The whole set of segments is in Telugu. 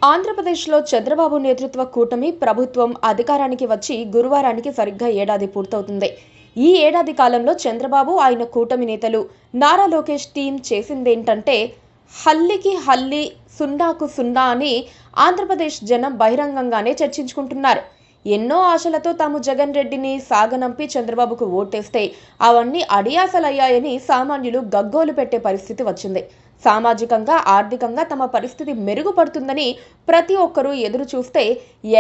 ఆంధ్రప్రదేశ్లో చంద్రబాబు నేతృత్వ కూటమి ప్రభుత్వం అధికారానికి వచ్చి గురువారానికి సరిగ్గా ఏడాది పూర్తవుతుంది. ఈ ఏడాది కాలంలో చంద్రబాబు ఆయన కూటమి నేతలు నారా లోకేష్ టీం చేసిందేంటంటే హల్లికి హల్లి సున్నాకు సున్నా అని ఆంధ్రప్రదేశ్ జనం బహిరంగంగానే చర్చించుకుంటున్నారు. ఎన్నో ఆశలతో తాము జగన్ రెడ్డిని సాగనంపి చంద్రబాబుకు ఓటేస్తే అవన్నీ అడియాసలయ్యాయని సామాన్యులు గగ్గోలు పెట్టే పరిస్థితి వచ్చింది. సామాజికంగా ఆర్థికంగా తమ పరిస్థితి మెరుగుపడుతుందని ప్రతి ఒక్కరూ ఎదురు చూస్తే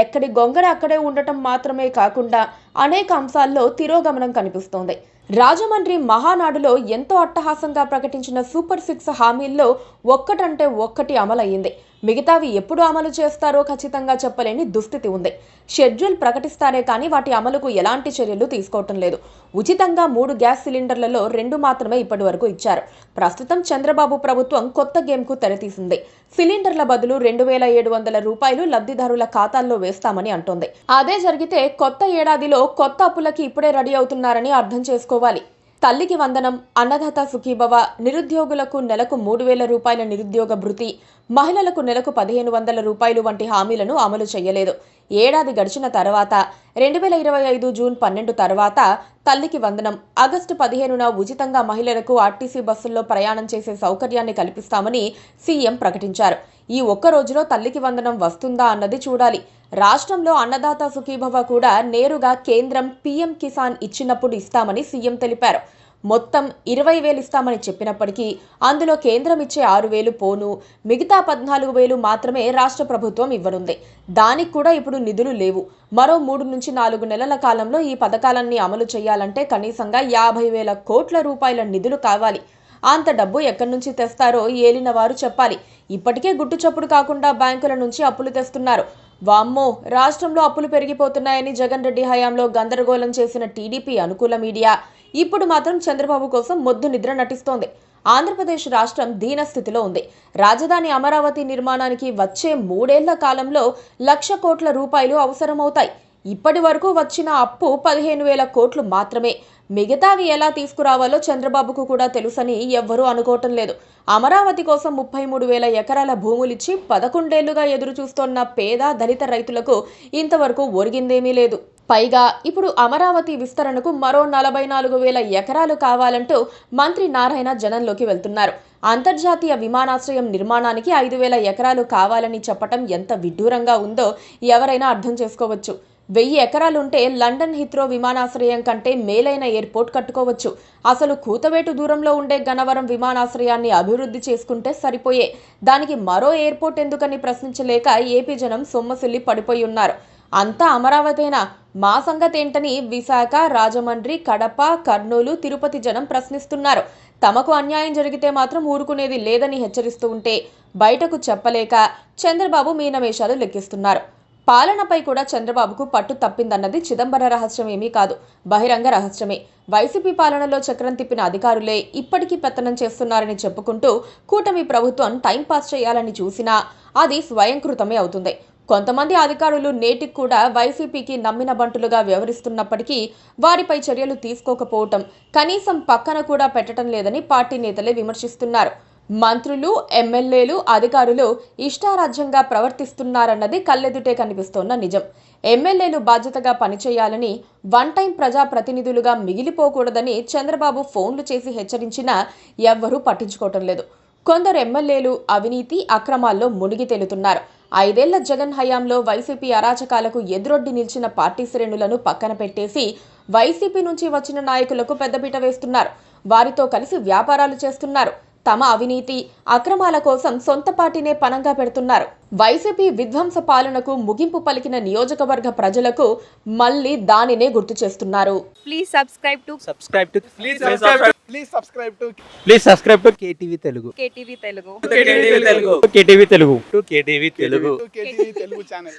ఎక్కడి గొంగర అక్కడే ఉండటం మాత్రమే కాకుండా అనేక అంశాల్లో తిరోగమనం కనిపిస్తోంది. రాజమండ్రి మహానాడులో ఎంతో అట్టహాసంగా ప్రకటించిన సూపర్ 6 హామీల్లో ఒక్కటంటే ఒక్కటి అమలయ్యింది. మిగతావి ఎప్పుడు అమలు చేస్తారో ఖచ్చితంగా చెప్పలేని దుస్థితి ఉంది. షెడ్యూల్ ప్రకటిస్తారే కానీ వాటి అమలుకు ఎలాంటి చర్యలు తీసుకోవటం లేదు. ఉచితంగా 3 గ్యాస్ సిలిండర్లలో 2 మాత్రమే ఇప్పటి వరకు ఇచ్చారు. ప్రస్తుతం చంద్రబాబు ప్రభుత్వం కొత్త గేమ్కు తెరతీసింది. సిలిండర్ల బదులు 2,700 రూపాయలు లబ్ధిదారుల ఖాతాల్లో వేస్తామని అంటోంది. అదే జరిగితే కొత్త ఏడాదిలో కొత్త అప్పులకి ఇప్పుడే రెడీ అవుతున్నారని అర్థం చేసుకోవాలి. తల్లికి వందనం, అన్నదాత సుఖీభవ, నిరుద్యోగులకు నెలకు 3,000 రూపాయల నిరుద్యోగ భృతి, మహిళలకు నెలకు 1,500 రూపాయలు వంటి హామీలను అమలు చేయలేదు. ఏడాది గడిచిన తర్వాత 2025 జూన్ 12 తర్వాత తల్లికి వందనం, ఆగస్టు 15న ఉచితంగా మహిళలకు ఆర్టీసీ బస్సుల్లో ప్రయాణం చేసే సౌకర్యాన్ని కల్పిస్తామని సీఎం ప్రకటించారు. ఈ ఒక్క రోజులో తల్లికి వందనం వస్తుందా అన్నది చూడాలి. రాష్ట్రంలో అన్నదాత సుఖీభవ కూడా నేరుగా కేంద్రం పీఎం కిసాన్ ఇచ్చినప్పుడు ఇస్తామని సీఎం తెలిపారు. మొత్తం 20,000 ఇస్తామని చెప్పినప్పటికీ అందులో కేంద్రం ఇచ్చే 6,000 పోను, మిగతా 14,000 మాత్రమే రాష్ట్ర ప్రభుత్వం ఇవ్వనుంది. దానికి కూడా ఇప్పుడు నిధులు లేవు. మరో 3 నుంచి 4 నెలల కాలంలో ఈ పథకాలన్నీ అమలు చేయాలంటే కనీసంగా 50,000 కోట్ల రూపాయల నిధులు కావాలి. అంత డబ్బు ఎక్కడి నుంచి తెస్తారో ఏలిన వారు చెప్పాలి. ఇప్పటికే గుట్టు చప్పుడు కాకుండా బ్యాంకుల నుంచి అప్పులు తెస్తున్నారు. వామ్మో, రాష్ట్రంలో అప్పులు పెరిగిపోతున్నాయని జగన్ రెడ్డి హయాంలో గందరగోళం చేసిన టీడీపీ అనుకూల మీడియా ఇప్పుడు మాత్రం చంద్రబాబు కోసం మొద్దు నిద్ర నటిస్తోంది. ఆంధ్రప్రదేశ్ రాష్ట్రం దీనస్థితిలో ఉంది. రాజధాని అమరావతి నిర్మాణానికి వచ్చే 3 ఏళ్ల కాలంలో 1,00,000 కోట్ల రూపాయలు అవసరమవుతాయి. ఇప్పటి వరకు వచ్చిన అప్పు 15,000 కోట్లు మాత్రమే. మిగతావి ఎలా తీసుకురావాలో చంద్రబాబుకు కూడా తెలుసని ఎవ్వరూ అనుకోవటం లేదు. అమరావతి కోసం 33,000 ఎకరాల భూములిచ్చి 11 ఏళ్లుగా ఎదురు చూస్తోన్న పేద దళిత రైతులకు ఇంతవరకు ఒరిగిందేమీ లేదు. పైగా ఇప్పుడు అమరావతి విస్తరణకు మరో 44,000 ఎకరాలు కావాలంటూ మంత్రి నారాయణ జనంలోకి వెళ్తున్నారు. అంతర్జాతీయ విమానాశ్రయం నిర్మాణానికి 5,000 ఎకరాలు కావాలని చెప్పటం ఎంత విడ్డూరంగా ఉందో ఎవరైనా అర్థం చేసుకోవచ్చు. 1000 ఎకరాలుంటే లండన్ హిత్రో విమానాశ్రయం కంటే మేలైన ఎయిర్పోర్ట్ కట్టుకోవచ్చు. అసలు కూతవేటు దూరంలో ఉండే గన్నవరం విమానాశ్రయాన్ని అభివృద్ధి చేసుకుంటే సరిపోయే. దానికి మరో ఎయిర్పోర్ట్ ఎందుకని ప్రశ్నించలేక ఏపీ జనం సొమ్మసిల్లి పడిపోయి ఉన్నారు. అంతా అమరావతేనా, మా సంగతేంటని విశాఖ, రాజమండ్రి, కడప, కర్నూలు, తిరుపతి జనం ప్రశ్నిస్తున్నారు. తమకు అన్యాయం జరిగితే మాత్రం ఊరుకునేది లేదని హెచ్చరిస్తూ ఉంటే బయటకు చెప్పలేక చంద్రబాబు మీనమేషాలు లెక్కిస్తున్నారు. పాలనపై కూడా చంద్రబాబుకు పట్టు తప్పిందన్నది చిదంబర రహస్యం ఏమీ కాదు, బహిరంగ రహస్యమే. వైసీపీ పాలనలో చక్రం తిప్పిన అధికారులే ఇప్పటికీ పెత్తనం చేస్తున్నారని చెప్పుకుంటూ కూటమి ప్రభుత్వం టైంపాస్ చేయాలని చూసినా అది స్వయంకృతమే అవుతుంది. కొంతమంది అధికారులు నేటికి కూడా వైసీపీకి నమ్మిన బంటులుగా వ్యవహరిస్తున్నప్పటికీ వారిపై చర్యలు తీసుకోకపోవటం, కనీసం పక్కన కూడా పెట్టడం లేదని పార్టీ నేతలే విమర్శిస్తున్నారు. మంత్రులు, ఎమ్మెల్యేలు, అధికారులు ఇష్టారాజ్యంగా ప్రవర్తిస్తున్నారన్నది కళ్ళెదుటే కనిపిస్తోన్న నిజం. ఎమ్మెల్యేలు బాధ్యతగా పనిచేయాలని, వన్ టైం ప్రజాప్రతినిధులుగా మిగిలిపోకూడదని చంద్రబాబు ఫోన్లు చేసి హెచ్చరించినా ఎవ్వరూ పట్టించుకోవటం లేదు. కొందరు ఎమ్మెల్యేలు అవినీతి అక్రమాల్లో మునిగి తేలుతున్నారు. 5 ఏళ్ల జగన్ హయాంలో వైసీపీ అరాచకాలకు ఎదురొడ్డి నిలిచిన పార్టీ శ్రేణులను పక్కన పెట్టేసి వైసీపీ నుంచి వచ్చిన నాయకులకు పెద్దపీట వేస్తున్నారు. వారితో కలిసి వ్యాపారాలు చేస్తున్నారు. తమ అవినీతి అక్రమాల కోసం సొంత పార్టీనే పనంగా పెడుతున్నారు. వైసీపీ విధ్వంస పాలనకు ముగింపు పలికిన నియోజకవర్గ ప్రజలకు మళ్ళీ దానినే గుర్తు చేస్తున్నారు. Please subscribe to KTV Telugu. KTV Telugu. KTV Telugu channel.